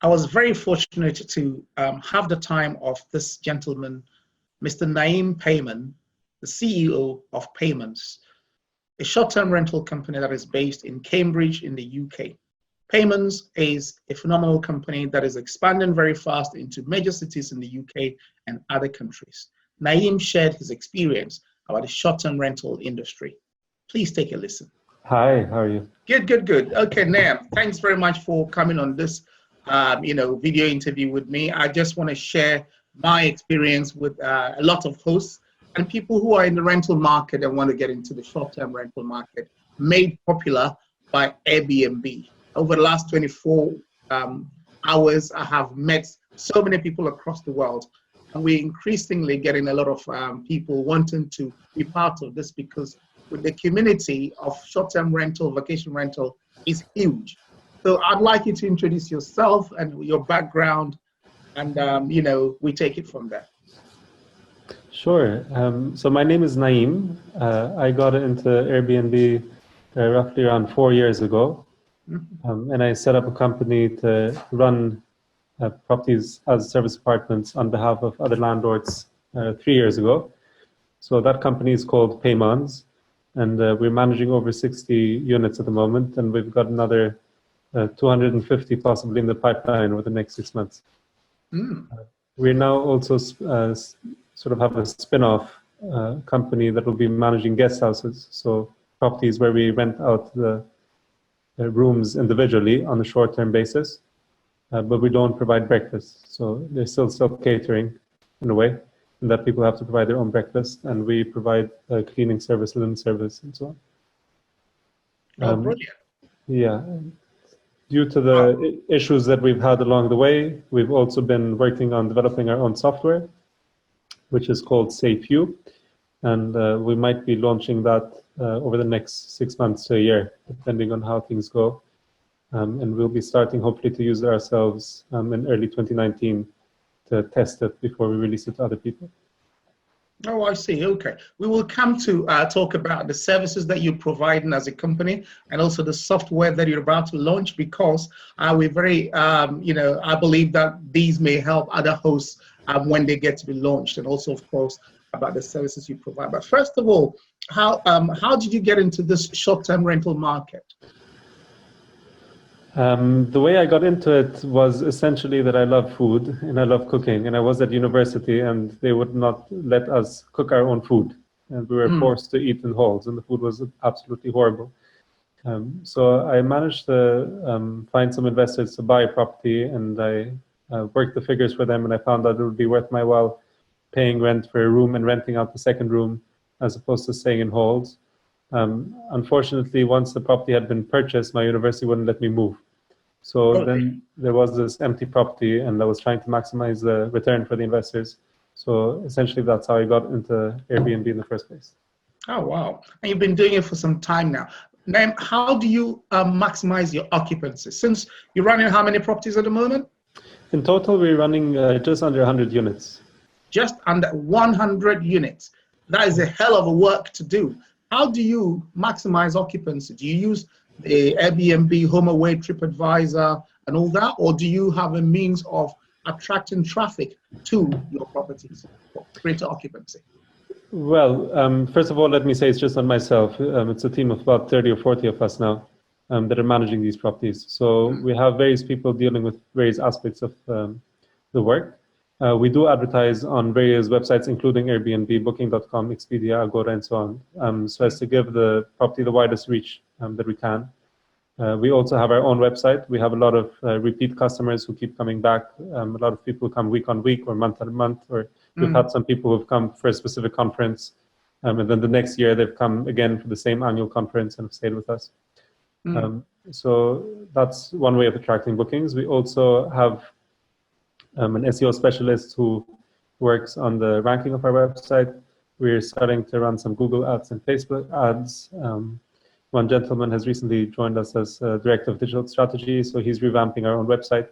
I was very fortunate to have the time of this gentleman, Mr. Naeem Payman, the CEO of Payments, a short-term rental company that is based in Cambridge in the UK. Payments is a phenomenal company that is expanding very fast into major cities in the UK and other countries. Naeem shared his experience about the short-term rental industry. Please take a listen. Hi, how are you? Good, good, good. Okay, Naeem, thanks very much for coming on this video interview with me. I just want to share my experience with a lot of hosts and people who are in the rental market and want to get into the short-term rental market, made popular by Airbnb. Over the last 24 hours, I have met so many people across the world, and we're increasingly getting a lot of people wanting to be part of this because with the community of short-term rental, vacation rental is huge. So I'd like you to introduce yourself and your background, and we take it from there. Sure. So my name is Naeem. I got into Airbnb roughly around 4 years ago. And I set up a company to run properties as service apartments on behalf of other landlords 3 years ago. So that company is called Paymons, and we're managing over 60 units at the moment, and we've got another 250 possibly in the pipeline over the next 6 months. We're now also sort of have a spin-off company that will be managing guest houses, so properties where we rent out the rooms individually on a short-term basis, but we don't provide breakfast. So there's still catering in a way, and that people have to provide their own breakfast, and we provide cleaning service, linen service, and so on. Oh, brilliant. Yeah. Due to the issues that we've had along the way, we've also been working on developing our own software, which is called SafeU, and we might be launching that over the next 6 months to a year, depending on how things go. And we'll be starting hopefully to use it ourselves in early 2019 to test it before we release it to other people. Oh, I see. Okay. We will come to talk about the services that you're providing as a company and also the software that you're about to launch, because we're very, I believe that these may help other hosts when they get to be launched, and also, of course, about the services you provide. But first of all, how did you get into this short-term rental market? The way I got into it was essentially that I love food and I love cooking, and I was at university and they would not let us cook our own food, and we were forced to eat in halls, and the food was absolutely horrible. So I managed to find some investors to buy a property, and I worked the figures for them, and I found that it would be worth my while paying rent for a room and renting out the second room as opposed to staying in halls. Unfortunately, once the property had been purchased, my university wouldn't let me move. So then there was this empty property, and I was trying to maximize the return for the investors. So essentially, that's how I got into Airbnb in the first place. Oh, wow. And you've been doing it for some time now. Now, how do you maximize your occupancy? Since you're running how many properties at the moment? In total, we're running just under 100 units. Just under 100 units. That is a hell of a work to do. How do you maximize occupancy? Do you use the Airbnb, HomeAway, TripAdvisor, and all that, or do you have a means of attracting traffic to your properties for greater occupancy? Well, first of all, let me say it's just not myself. It's a team of about 30 or 40 of us now that are managing these properties. So we have various people dealing with various aspects of the work. We do advertise on various websites, including Airbnb, Booking.com, Expedia, Agoda, and so on, so as to give the property the widest reach that we can. We also have our own website. We have a lot of repeat customers who keep coming back. A lot of people come week on week or month on month, or we've had some people who've come for a specific conference, and then the next year they've come again for the same annual conference and have stayed with us. So that's one way of attracting bookings. We also have an SEO specialist who works on the ranking of our website. We're starting to run some Google ads and Facebook ads. One gentleman has recently joined us as Director of Digital Strategy, so he's revamping our own website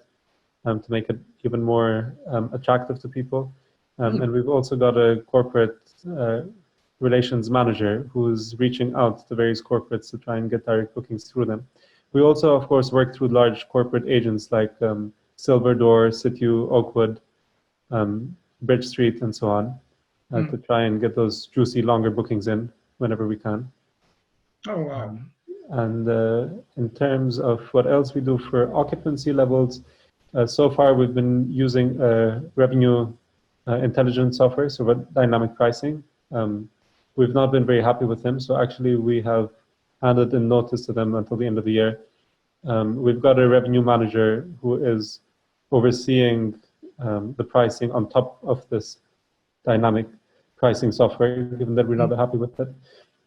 to make it even more attractive to people. And we've also got a corporate relations manager who's reaching out to various corporates to try and get direct bookings through them. We also, of course, work through large corporate agents like Silver Door, Situ, Oakwood, Bridge Street, and so on, to try and get those juicy, longer bookings in whenever we can. Oh, wow. And in terms of what else we do for occupancy levels, so far we've been using revenue intelligence software, so dynamic pricing. We've not been very happy with them, so actually we have handed in notice to them until the end of the year. We've got a revenue manager who is overseeing the pricing on top of this dynamic pricing software, given that we're not happy with it.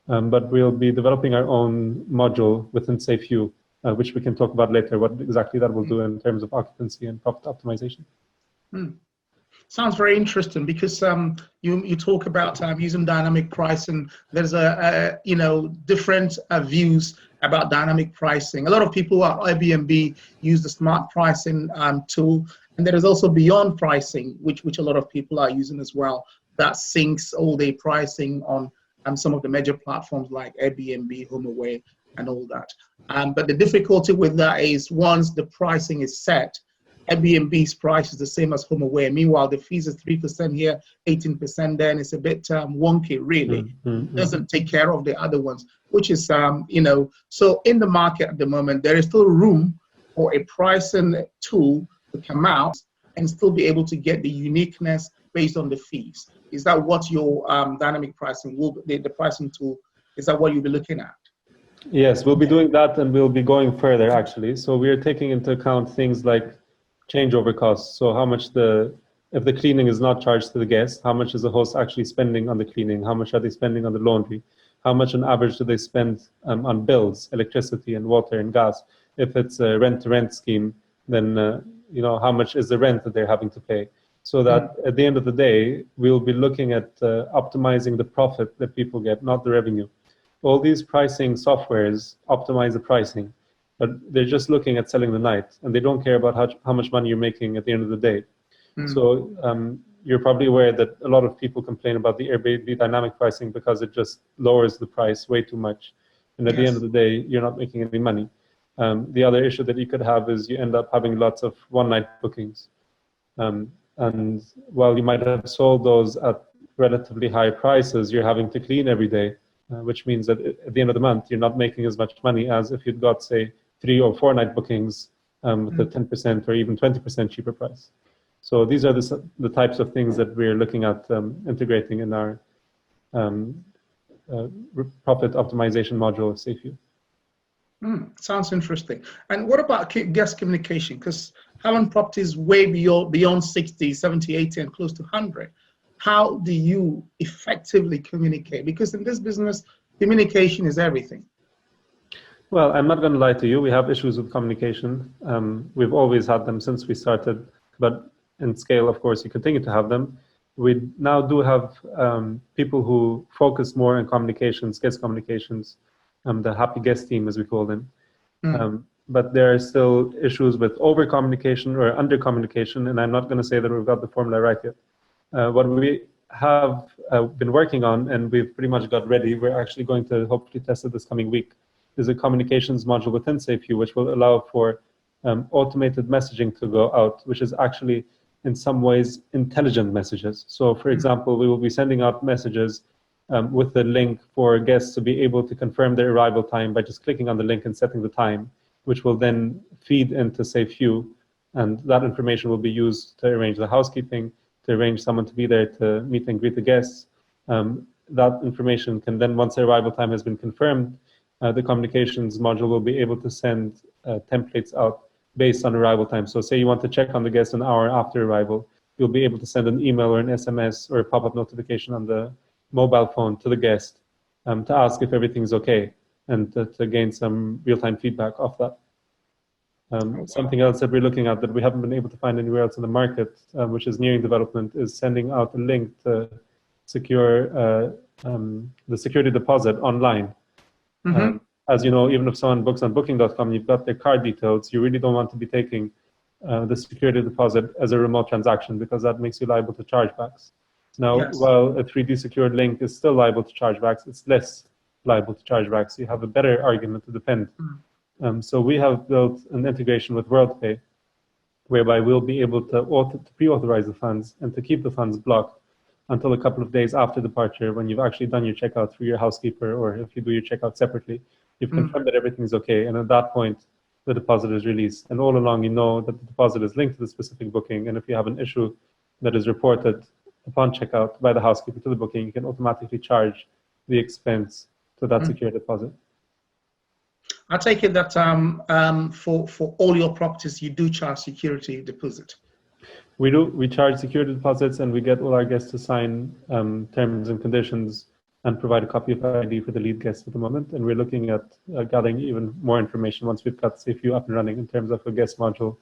But we'll be developing our own module within SafeU, which we can talk about later, what exactly that will do in terms of occupancy and profit optimization. Sounds very interesting, because you talk about using dynamic pricing. There's different views about dynamic pricing. A lot of people at Airbnb use the smart pricing tool, and there is also beyond pricing, which a lot of people are using as well, that syncs all day pricing on some of the major platforms like Airbnb, HomeAway, and all that. But the difficulty with that is, once the pricing is set, Airbnb's price is the same as HomeAway. Meanwhile, the fees is 3% here, 18% there, and it's a bit wonky, really. Doesn't take care of the other ones, which is, so in the market at the moment, there is still room for a pricing tool to come out and still be able to get the uniqueness based on the fees. Is that what your dynamic pricing will be, the pricing tool, is that what you'll be looking at? Yes, we'll be doing that, and we'll be going further, actually. So we are taking into account things like changeover costs. So how much if the cleaning is not charged to the guest, how much is the host actually spending on the cleaning? How much are they spending on the laundry? How much on average do they spend on bills, electricity and water and gas? If it's a rent-to-rent scheme, then how much is the rent that they're having to pay? So that at the end of the day, we'll be looking at optimizing the profit that people get, not the revenue. All these pricing softwares optimize the pricing, but they're just looking at selling the night, and they don't care about how much money you're making at the end of the day. So you're probably aware that a lot of people complain about the Airbnb dynamic pricing because it just lowers the price way too much. And at the end of the day, you're not making any money. The other issue that you could have is you end up having lots of one-night bookings. And while you might have sold those at relatively high prices, you're having to clean every day, which means that at the end of the month, you're not making as much money as if you'd got, say, 3 or 4 night bookings with a 10% or even 20% cheaper price. So these are the types of things that we're looking at integrating in our profit optimization module of SafeU. Sounds interesting. And what about guest communication? Because having properties way beyond 60, 70, 80, and close to 100, how do you effectively communicate? Because in this business, communication is everything. Well, I'm not going to lie to you. We have issues with communication. We've always had them since we started, but in scale, of course, you continue to have them. We now do have people who focus more on communications, guest communications, the happy guest team, as we call them. But there are still issues with over-communication or under-communication, and I'm not going to say that we've got the formula right yet. What we have been working on, and we've pretty much got ready, we're actually going to hopefully test it this coming week, is a communications module within SafeU, which will allow for automated messaging to go out, which is actually, in some ways, intelligent messages. So, for example, we will be sending out messages with the link for guests to be able to confirm their arrival time by just clicking on the link and setting the time, which will then feed into SafeU, and that information will be used to arrange the housekeeping, to arrange someone to be there to meet and greet the guests. That information can then, once the arrival time has been confirmed, the communications module will be able to send templates out based on arrival time. So say you want to check on the guest an hour after arrival, you'll be able to send an email or an SMS or a pop-up notification on the mobile phone to the guest to ask if everything's okay, and to gain some real-time feedback off that. Something else that we're looking at that we haven't been able to find anywhere else in the market, which is nearing development, is sending out a link to secure the security deposit online. As you know, even if someone books on booking.com, you've got their card details, you really don't want to be taking the security deposit as a remote transaction, because that makes you liable to chargebacks. Now, while a 3D secured link is still liable to chargebacks, it's less liable to chargebacks. You have a better argument to defend. So we have built an integration with WorldPay, whereby we'll be able to pre-authorize the funds and to keep the funds blocked until a couple of days after departure, when you've actually done your checkout through your housekeeper, or if you do your checkout separately, you've confirmed that everything's okay, and at that point, the deposit is released. And all along, you know that the deposit is linked to the specific booking, and if you have an issue that is reported upon checkout by the housekeeper to the booking, you can automatically charge the expense to that secure deposit. I take it that for all your properties, you do charge security deposit. We do. We charge security deposits, and we get all our guests to sign terms and conditions and provide a copy of ID for the lead guests at the moment. And we're looking at gathering even more information once we've got SafeView up and running in terms of a guest module,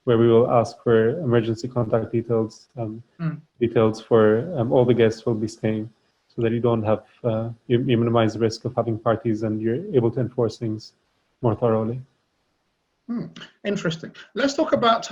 where we will ask for emergency contact details, details for all the guests who will be staying, so that you don't have, you minimize the risk of having parties and you're able to enforce things more thoroughly. Interesting. Let's talk about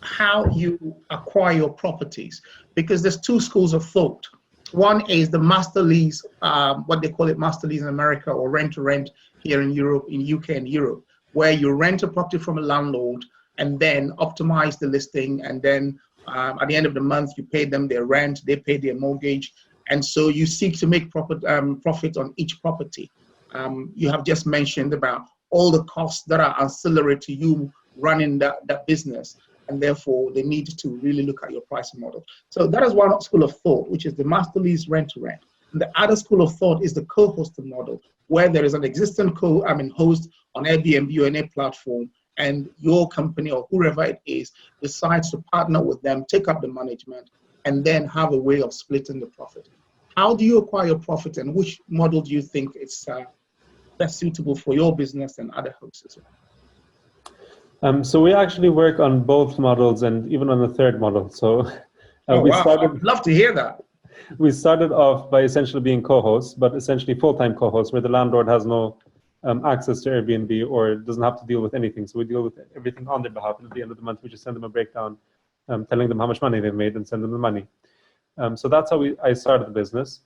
how you acquire your properties, because there's two schools of thought. One is the master lease, what they call it master lease in America, or rent to rent here in Europe, in UK and Europe, where you rent a property from a landlord and then optimize the listing, and then at the end of the month you pay them their rent, they pay their mortgage, and so you seek to make profit on each property. You have just mentioned about all the costs that are ancillary to you running that business, and therefore they need to really look at your pricing model. So that is one school of thought, which is the master lease rent to rent. And the other school of thought is the co-hosted model, where there is an existing host on Airbnb or any platform, and your company or whoever it is decides to partner with them, take up the management, and then have a way of splitting the profit. How do you acquire your profit, and which model do you think is best suitable for your business and other hosts as well? So we actually work on both models and even on the third model. So I'd love to hear that. We started off by essentially being co-hosts, but essentially full-time co-hosts, where the landlord has no access to Airbnb or doesn't have to deal with anything. So we deal with everything on their behalf, and at the end of the month, we just send them a breakdown, telling them how much money they've made and send them the money. So that's how I started the business.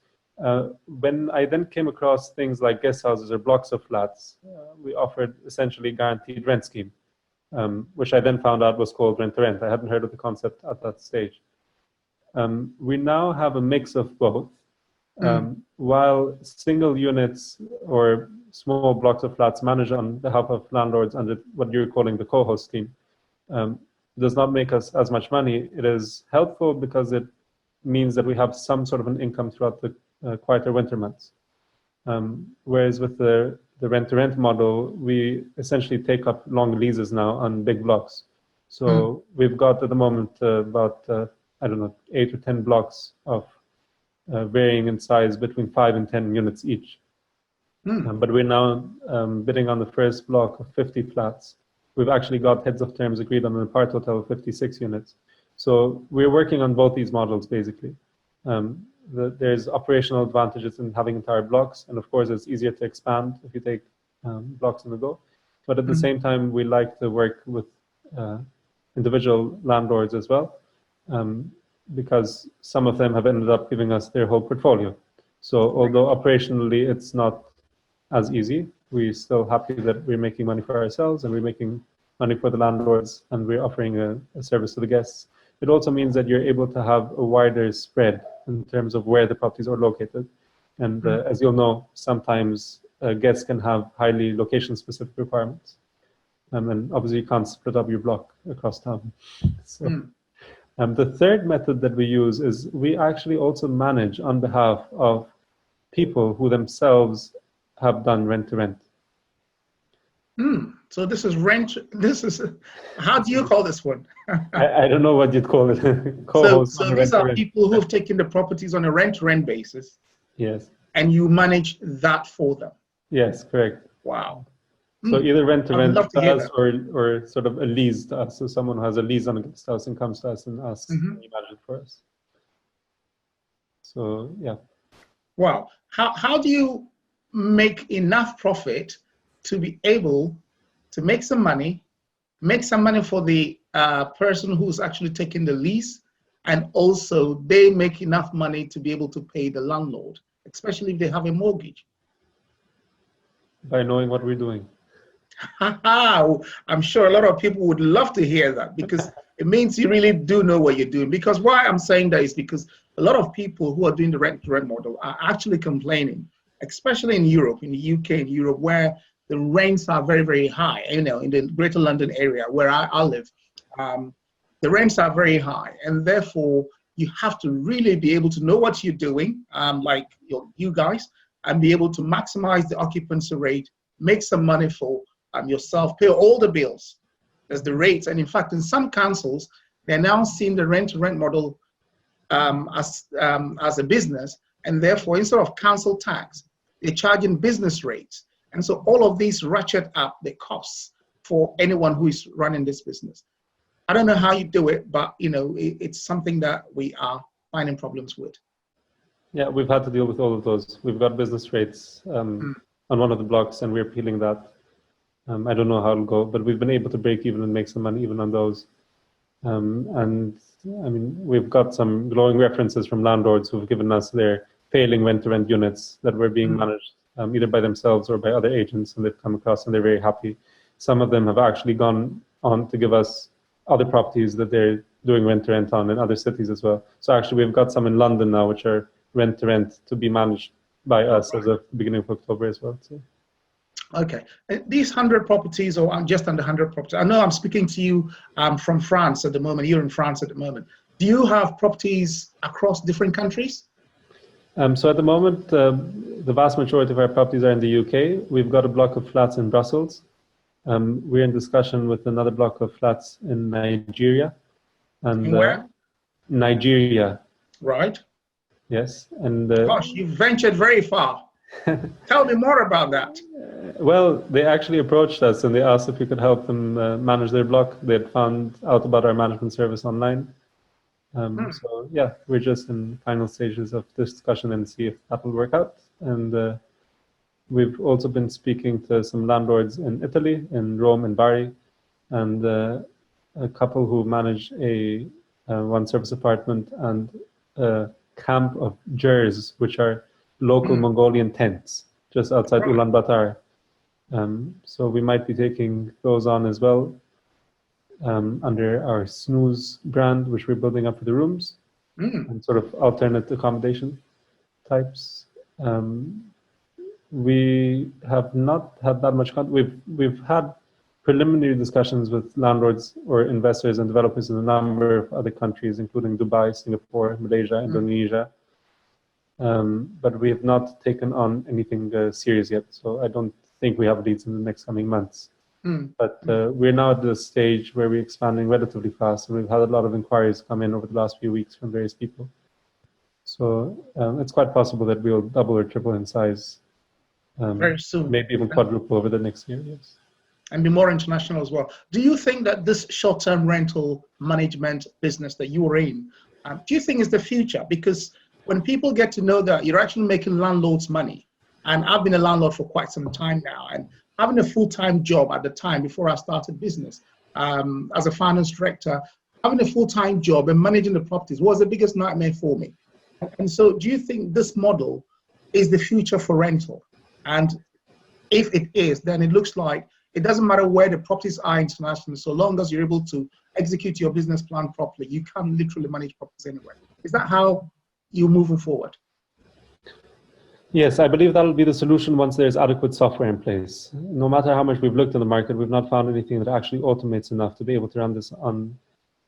When I then came across things like guest houses or blocks of flats, we offered essentially guaranteed rent scheme, which I then found out was called rent to rent. I hadn't heard of the concept at that stage. We now have a mix of both. While single units or small blocks of flats managed on behalf of landlords under what you're calling the co-host scheme does not make us as much money, it is helpful because it means that we have some sort of an income throughout the quieter winter months. Whereas with the rent-to-rent model, we essentially take up long leases now on big blocks. So we've got at the moment about, 8 or 10 blocks of varying in size between 5 and 10 units each. But we're now bidding on the first block of 50 flats. We've actually got heads of terms agreed on an apart hotel of 56 units. So we're working on both these models, basically. There's operational advantages in having entire blocks, and of course it's easier to expand if you take blocks in a go. But at the same time, we like to work with individual landlords as well, because some of them have ended up giving us their whole portfolio. So although operationally it's not as easy, we're still happy that we're making money for ourselves and we're making money for the landlords, and we're offering a service to the guests. It also means that you're able to have a wider spread in terms of where the properties are located. And as you'll know, sometimes guests can have highly location-specific requirements. And obviously you can't split up your block across town. So, the third method that we use is we actually also manage on behalf of people who themselves have done rent-to-rent. So this is rent. How do you call this one? I don't know what you'd call it. So these are people who have taken the properties on a rent-to-rent basis. Yes. And you manage that for them. Yes, correct. Wow. So either rent-to-rent to us or sort of a lease to us. So someone who has a lease on a guest house and comes to us and asks, can you manage it for us? So, yeah. Wow. How do you make enough profit to be able to make some money for the person who's actually taking the lease, and also they make enough money to be able to pay the landlord, especially if they have a mortgage? By knowing what we're doing. I'm sure a lot of people would love to hear that, because it means you really do know what you're doing. Because why I'm saying that is because a lot of people who are doing the rent-to-rent model are actually complaining, especially in Europe, in the UK, in Europe, where the rents are very, very high. You know, in the Greater London area where I live, the rents are very high, and therefore you have to really be able to know what you're doing, like you guys, and be able to maximize the occupancy rate, make some money for yourself, pay all the bills. There's the rates, and in fact, in some councils, they're now seeing the rent-to-rent model as a business, and therefore, instead of council tax, they're charging business rates, and so all of these ratchet up the costs for anyone who is running this business. I don't know how you do it, but you know, it's something that we are finding problems with. Yeah, we've had to deal with all of those. We've got business rates on one of the blocks, and we're appealing that. I don't know how it'll go, but we've been able to break even and make some money even on those. And I mean, we've got some glowing references from landlords who've given us their failing rent-to-rent units that were being managed either by themselves or by other agents, and they've come across and they're very happy. Some of them have actually gone on to give us other properties that they're doing rent-to-rent on in other cities as well. So actually, we've got some in London now, which are rent-to-rent to be managed by us as of the beginning of October as well. So. Okay, these 100 properties, or just under 100 properties, I know I'm speaking to you from France at the moment. You're in France at the moment. Do you have properties across different countries? So at the moment, the vast majority of our properties are in the UK. We've got a block of flats in Brussels. We're in discussion with another block of flats in Nigeria. And in where? Nigeria. Right. Yes. And gosh, you've ventured very far. Tell me more about that. Well, they actually approached us and they asked if we could help them manage their block. They'd found out about our management service online. So yeah, we're just in final stages of this discussion and see if that will work out. And we've also been speaking to some landlords in Italy, in Rome and Bari, and a couple who manage a one-service apartment and a camp of jers, which are local Mongolian tents just outside Ulaanbaatar. So we might be taking those on as well under our Snooze brand, which we're building up for the rooms and sort of alternate accommodation types. We have not had that much contact. We've had preliminary discussions with landlords or investors and developers in a number of other countries, including Dubai, Singapore, Malaysia, Indonesia. But we have not taken on anything serious yet. So I don't think we have leads in the next coming months. But we're now at the stage where we're expanding relatively fast, and we've had a lot of inquiries come in over the last few weeks from various people. So it's quite possible that we'll double or triple in size very soon. Maybe even quadruple over the next year, yes. And be more international as well. Do you think that this short-term rental management business that you are in, do you think is the future? Because when people get to know that you're actually making landlords money, and I've been a landlord for quite some time now, and having a full-time job at the time before I started business as a finance director, having a full-time job and managing the properties was the biggest nightmare for me. And so do you think this model is the future for rental? And if it is, then it looks like it doesn't matter where the properties are internationally, so long as you're able to execute your business plan properly, you can literally manage properties anywhere. Is that how you're moving forward? Yes, I believe that'll be the solution once there's adequate software in place. No matter how much we've looked in the market, we've not found anything that actually automates enough to be able to run this on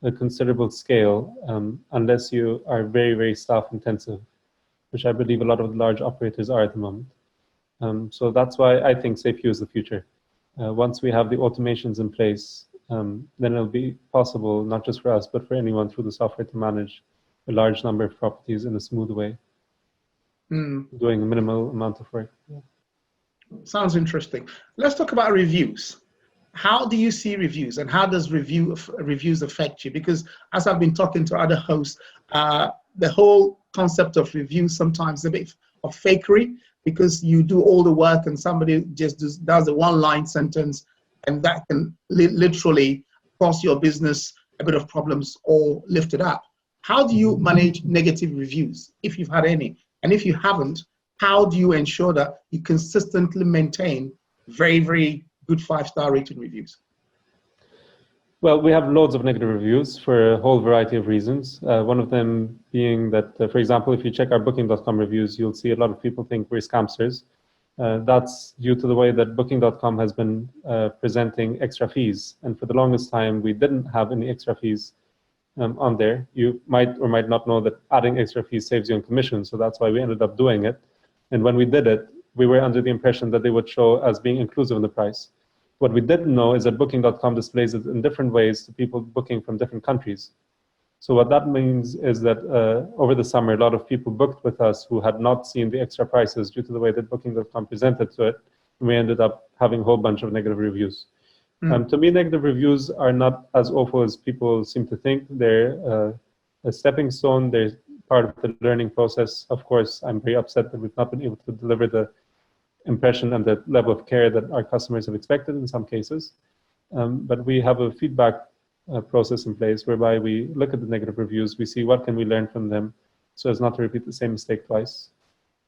a considerable scale, unless you are very, very staff intensive, which I believe a lot of the large operators are at the moment. So that's why I think SafeU is the future. Once we have the automations in place, then it'll be possible, not just for us, but for anyone through the software to manage a large number of properties in a smooth way, doing a minimal amount of work. Yeah. Sounds interesting. Let's talk about reviews. How do you see reviews, and how does reviews affect you? Because as I've been talking to other hosts, the whole concept of reviews sometimes is a bit of fakery, because you do all the work and somebody just does a one-line sentence, and that can literally cause your business a bit of problems or lift it up. How do you manage negative reviews, if you've had any? And if you haven't, how do you ensure that you consistently maintain very, very good 5-star rating reviews? Well, we have loads of negative reviews for a whole variety of reasons. One of them being that, for example, if you check our Booking.com reviews, you'll see a lot of people think we're scamsters. That's due to the way that Booking.com has been presenting extra fees. And for the longest time, we didn't have any extra fees on there. You might or might not know that adding extra fees saves you on commission. So that's why we ended up doing it. And when we did it, we were under the impression that they would show as being inclusive in the price. What we didn't know is that Booking.com displays it in different ways to people booking from different countries. So what that means is that over the summer, a lot of people booked with us who had not seen the extra prices due to the way that Booking.com presented to it. And we ended up having a whole bunch of negative reviews. To me, negative reviews are not as awful as people seem to think. They're a stepping stone. They're part of the learning process. Of course, I'm very upset that we've not been able to deliver the impression and the level of care that our customers have expected in some cases. But we have a feedback process in place whereby we look at the negative reviews, we see what can we learn from them so as not to repeat the same mistake twice.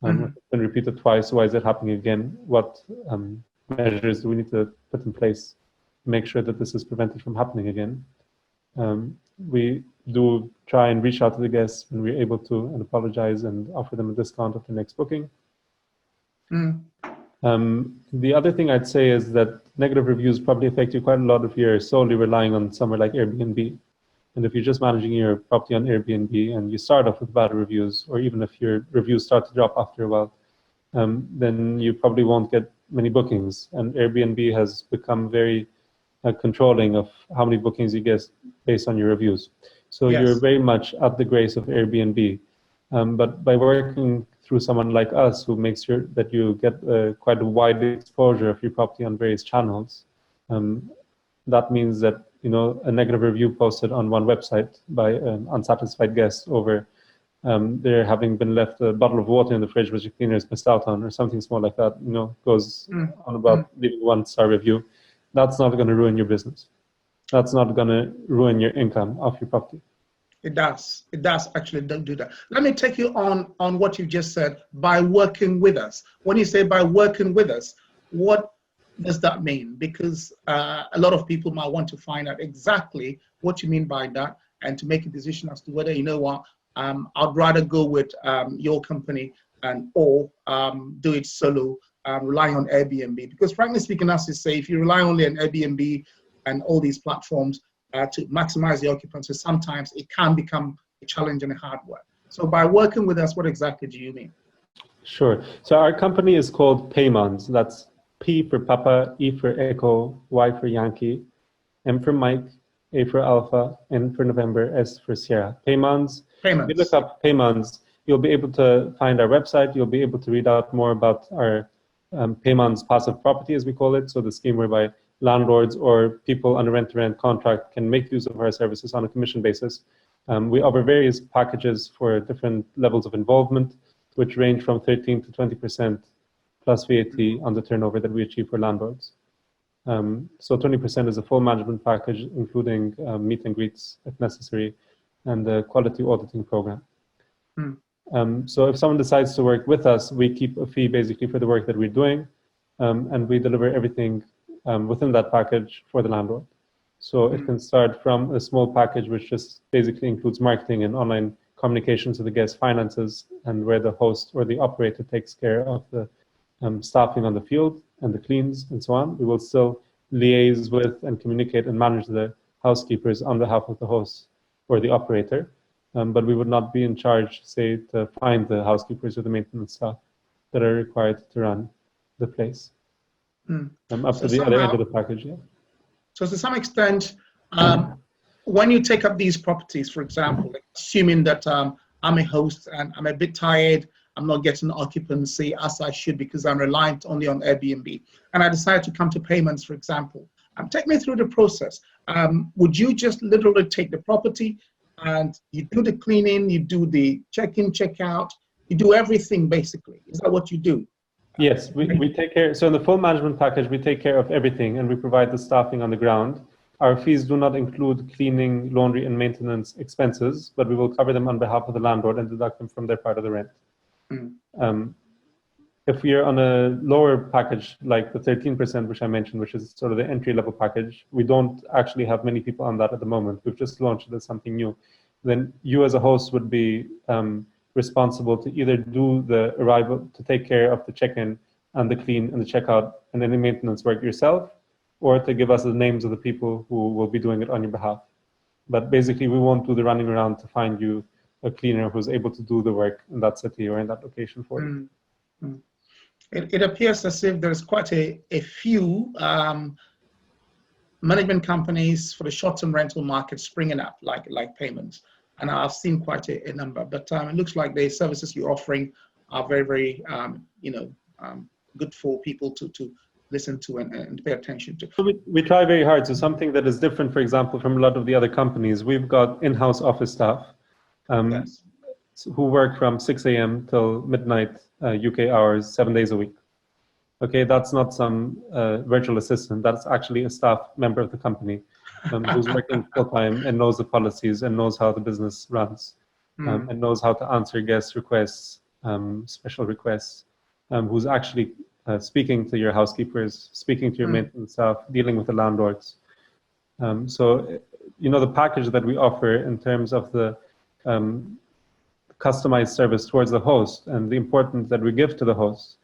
If it's been repeated twice, why is it happening again? What measures do we need to put in place to make sure that this is prevented from happening again? We do try and reach out to the guests when we're able to and apologize and offer them a discount of the next booking. The other thing I'd say is that negative reviews probably affect you quite a lot if you're solely relying on somewhere like Airbnb. And if you're just managing your property on Airbnb and you start off with bad reviews, or even if your reviews start to drop after a while, then you probably won't get many bookings. And Airbnb has become very controlling of how many bookings you get based on your reviews. So you're very much at the grace of Airbnb. But by working through someone like us who makes sure that you get quite a wide exposure of your property on various channels, that means that a negative review posted on one website by an unsatisfied guest over there having been left a bottle of water in the fridge which the cleaners missed out on, or something small like that, goes on about leaving 1-star review. That's not going to ruin your business. That's not going to ruin your income off your property. It does. It does actually do that. Let me take you on what you just said, by working with us. When you say by working with us, what does that mean? Because a lot of people might want to find out exactly what you mean by that and to make a decision as to whether, I'd rather go with your company or do it solo, relying on Airbnb. Because frankly speaking, as you say, if you rely only on Airbnb and all these platforms, to maximize the occupancy, sometimes it can become a challenge and a hard work. So by working with us, what exactly do you mean? Sure. So our company is called Paymons. That's P for Papa, E for Echo, Y for Yankee, M for Mike, A for Alpha, N for November, S for Sierra. Paymons. If you look up Paymons, you'll be able to find our website. You'll be able to read out more about our Paymons passive property, as we call it. So the scheme whereby landlords or people on a rent-to-rent contract can make use of our services on a commission basis. We offer various packages for different levels of involvement, which range from 13 to 20% plus VAT on the turnover that we achieve for landlords. So 20% is a full management package, including meet and greets if necessary, and the quality auditing program. So if someone decides to work with us, we keep a fee basically for the work that we're doing, and we deliver everything within that package for the landlord. So it can start from a small package which just basically includes marketing and online communications to the guest finances, and where the host or the operator takes care of the staffing on the field and the cleans and so on. We will still liaise with and communicate and manage the housekeepers on behalf of the host or the operator, but we would not be in charge, say, to find the housekeepers or the maintenance staff that are required to run the place. Up to the other end of the package, yeah. So to some extent, when you take up these properties, for example, assuming that I'm a host and I'm a bit tired, I'm not getting occupancy as I should because I'm reliant only on Airbnb, and I decide to come to Payments, for example, take me through the process. Would you just literally take the property and you do the cleaning, you do the check-in, check-out, you do everything basically? Is that what you do? Yes, we take care. So in the full management package, we take care of everything and we provide the staffing on the ground. Our fees do not include cleaning, laundry, and maintenance expenses, but we will cover them on behalf of the landlord and deduct them from their part of the rent. If you're on a lower package, like the 13%, which I mentioned, which is sort of the entry-level package, we don't actually have many people on that at the moment. We've just launched it as something new. Then you as a host would be responsible to either do the arrival, to take care of the check-in and the clean and the checkout and any maintenance work yourself, or to give us the names of the people who will be doing it on your behalf. But basically, we won't do the running around to find you a cleaner who's able to do the work in that city or in that location for you. It appears as if there's quite a few management companies for the short-term rental market springing up, like payments, and I've seen quite a number. But it looks like the services you're offering are very, very, good for people to listen to and pay attention to. So we try very hard. So something that is different, for example, from a lot of the other companies, we've got in-house office staff Yes. who work from 6 a.m. till midnight UK hours, 7 days a week. Okay, that's not some virtual assistant. That's actually a staff member of the company who's working full time and knows the policies and knows how the business runs and knows how to answer guest requests, special requests, who's actually speaking to your housekeepers, speaking to your maintenance staff, dealing with the landlords. So, the package that we offer in terms of the customized service towards the host and the importance that we give to the host,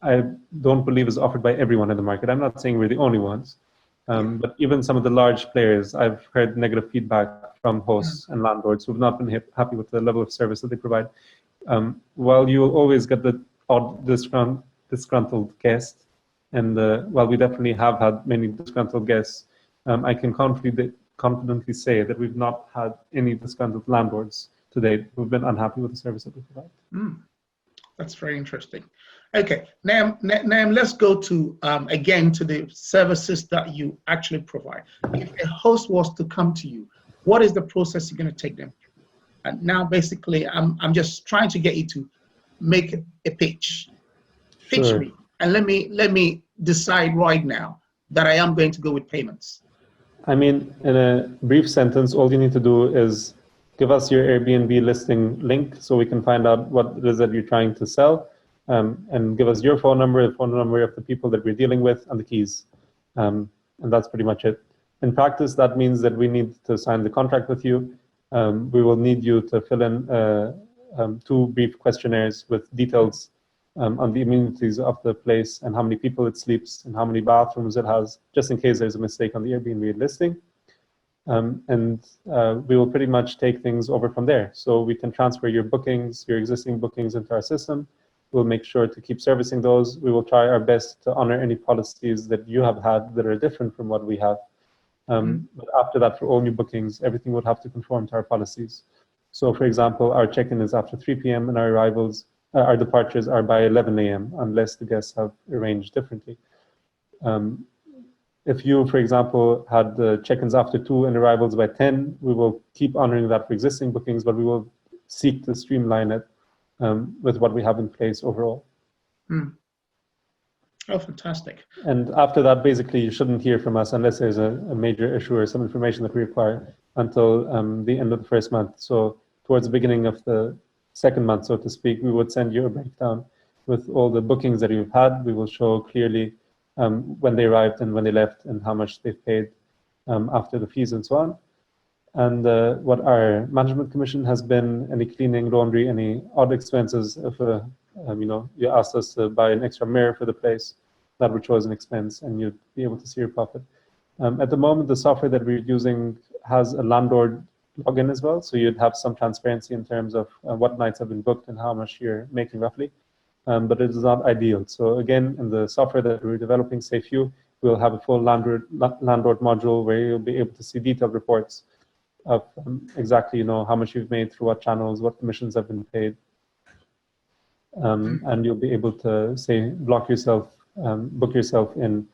I don't believe is offered by everyone in the market. I'm not saying we're the only ones, but even some of the large players, I've heard negative feedback from hosts and landlords who've not been happy with the level of service that they provide. While you will always get the odd disgruntled guest, and while we definitely have had many disgruntled guests, I can confidently say that we've not had any disgruntled landlords to date who've been unhappy with the service that we provide. That's very interesting. Okay, now let's go to again to the services that you actually provide. If a host was to come to you, what is the process you're going to take them through? And now, basically, I'm just trying to get you to make a pitch. Pitch Sure. me, and let me decide right now that I am going to go with payments. I mean, in a brief sentence, all you need to do is give us your Airbnb listing link so we can find out what it is that you're trying to sell, and give us your phone number, the phone number of the people that we're dealing with, and the keys. And that's pretty much it. In practice, that means that we need to sign the contract with you. We will need you to fill in 2 brief questionnaires with details on the amenities of the place and how many people it sleeps and how many bathrooms it has, just in case there's a mistake on the Airbnb listing. And we will pretty much take things over from there. So we can transfer your bookings, your existing bookings into our system. We'll make sure to keep servicing those. We will try our best to honor any policies that you have had that are different from what we have. But after that, for all new bookings, everything would have to conform to our policies. So for example, our check-in is after 3 p.m. and our departures are by 11 a.m. unless the guests have arranged differently. If you, for example, had the check-ins after 2 and arrivals by 10, we will keep honoring that for existing bookings, but we will seek to streamline it with what we have in place overall. Oh, fantastic. And after that, basically, you shouldn't hear from us unless there's a major issue or some information that we require until the end of the first month. So towards the beginning of the second month, so to speak, we would send you a breakdown with all the bookings that you've had. We will show clearly when they arrived and when they left and how much they've paid after the fees and so on. And what our management commission has been, any cleaning, laundry, any odd expenses. If you asked us to buy an extra mirror for the place, that would show as an expense and you'd be able to see your profit. At the moment, the software that we're using has a landlord login as well, so you'd have some transparency in terms of what nights have been booked and how much you're making roughly. But it is not ideal. So again, in the software that we're developing, SafeView, we'll have a full landlord module where you'll be able to see detailed reports of exactly how much you've made through what channels, what commissions have been paid, and you'll be able to book yourself in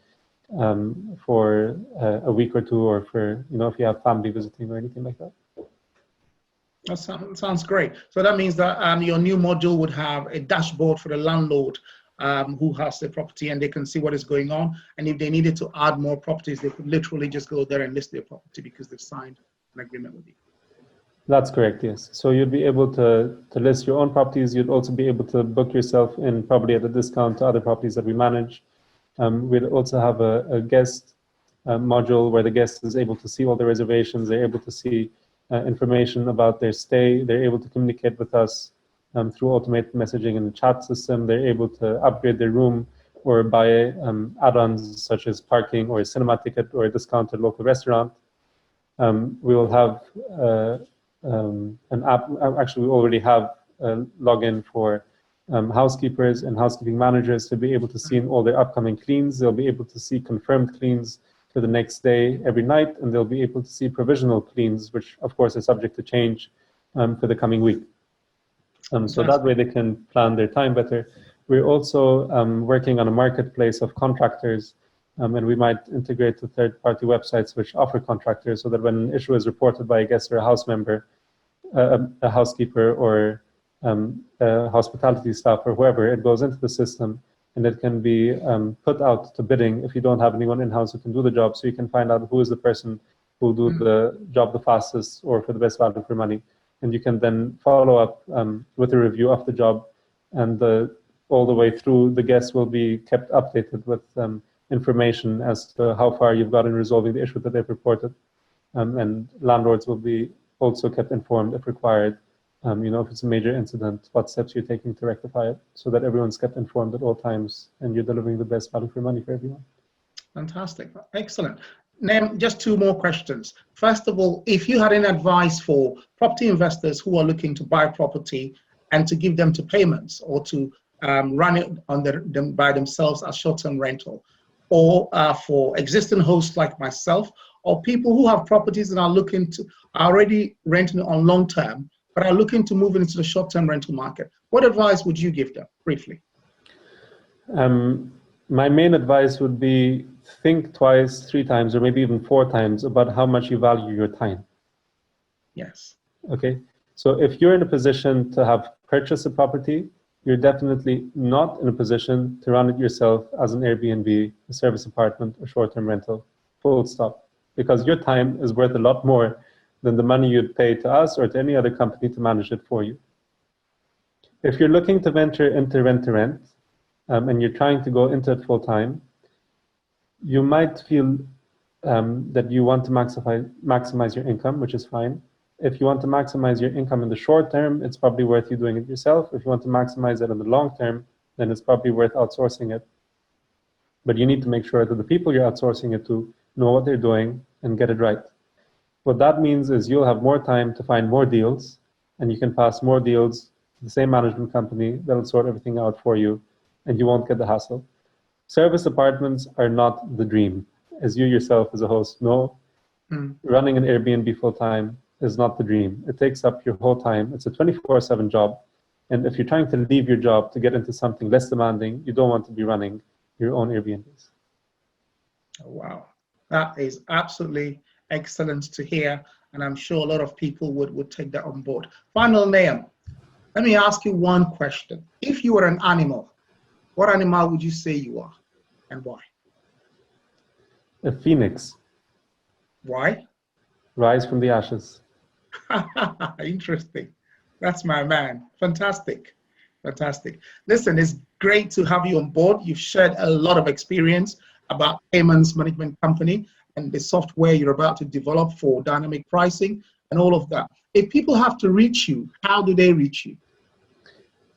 for a week or two, or for if you have family visiting or anything like that. That sounds great. So that means that your new module would have a dashboard for the landlord who has the property, and they can see what is going on. And if they needed to add more properties, they could literally just go there and list their property because they've signed an agreement with you. That's correct, yes. So you'd be able to list your own properties. You'd also be able to book yourself in probably at a discount to other properties that we manage. We'd also have a guest module where the guest is able to see all the reservations. They're able to see information about their stay. They're able to communicate with us through automated messaging in the chat system. They're able to upgrade their room or buy add-ons such as parking or a cinema ticket or a discounted local restaurant. We will have an app. Actually, we already have a login for housekeepers and housekeeping managers to be able to see in all their upcoming cleans. They'll be able to see confirmed cleans for the next day every night, and they'll be able to see provisional cleans, which of course are subject to change for the coming week. So that way they can plan their time better. We're also working on a marketplace of contractors, and we might integrate to third-party websites which offer contractors, so that when an issue is reported by a guest or a house member, a housekeeper or hospitality staff or whoever, it goes into the system and it can be put out to bidding if you don't have anyone in-house who can do the job. So you can find out who is the person who will do the job the fastest or for the best value for money. And you can then follow up with a review of the job, and all the way through, the guests will be kept updated with information as to how far you've got in resolving the issue that they've reported. And landlords will be also kept informed if required. If it's a major incident, what steps you're taking to rectify it, so that everyone's kept informed at all times and you're delivering the best value for money for everyone. Fantastic. Excellent. Now, just two more questions. First of all, if you had any advice for property investors who are looking to buy property and to give them to payments or to run it on them by themselves as short-term rental, or for existing hosts like myself, or people who have properties and are already renting it on long-term, but are looking to move into the short-term rental market, what advice would you give them, briefly? My main advice would be think twice, 3 times, or maybe even 4 times about how much you value your time. Yes. Okay. So if you're in a position to have purchased a property, you're definitely not in a position to run it yourself as an Airbnb, a service apartment, or short-term rental, full stop. Because your time is worth a lot more than the money you'd pay to us or to any other company to manage it for you. If you're looking to venture into rent-to-rent, and you're trying to go into it full-time, you might feel that you want to maximize your income, which is fine. If you want to maximize your income in the short term, it's probably worth you doing it yourself. If you want to maximize it in the long term, then it's probably worth outsourcing it. But you need to make sure that the people you're outsourcing it to know what they're doing and get it right. What that means is you'll have more time to find more deals, and you can pass more deals to the same management company that'll sort everything out for you, and you won't get the hassle. Service apartments are not the dream. As you yourself as a host know, running an Airbnb full-time is not the dream. It takes up your whole time. It's a 24/7 job. And if you're trying to leave your job to get into something less demanding, you don't want to be running your own Airbnbs. Oh, wow. That is absolutely excellent to hear. And I'm sure a lot of people would take that on board. Final name. Let me ask you one question. If you were an animal, what animal would you say you are and why? A phoenix. Why? Rise from the ashes. Interesting. That's my man. Fantastic. Fantastic. Listen, it's great to have you on board. You've shared a lot of experience about payments management company and the software you're about to develop for dynamic pricing and all of that. If people have to reach you, how do they reach you?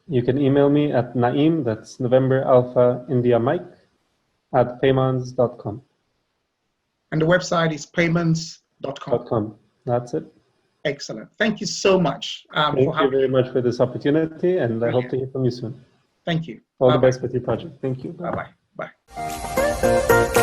You can email me at Naeem, that's November Alpha India Mike, at paymans.com. And the website is paymans.com. That's it. Excellent. Thank you so much. Thank you very much for this opportunity, and I hope to hear from you soon. Thank you. All the best with your project. Thank you. Bye-bye. Bye.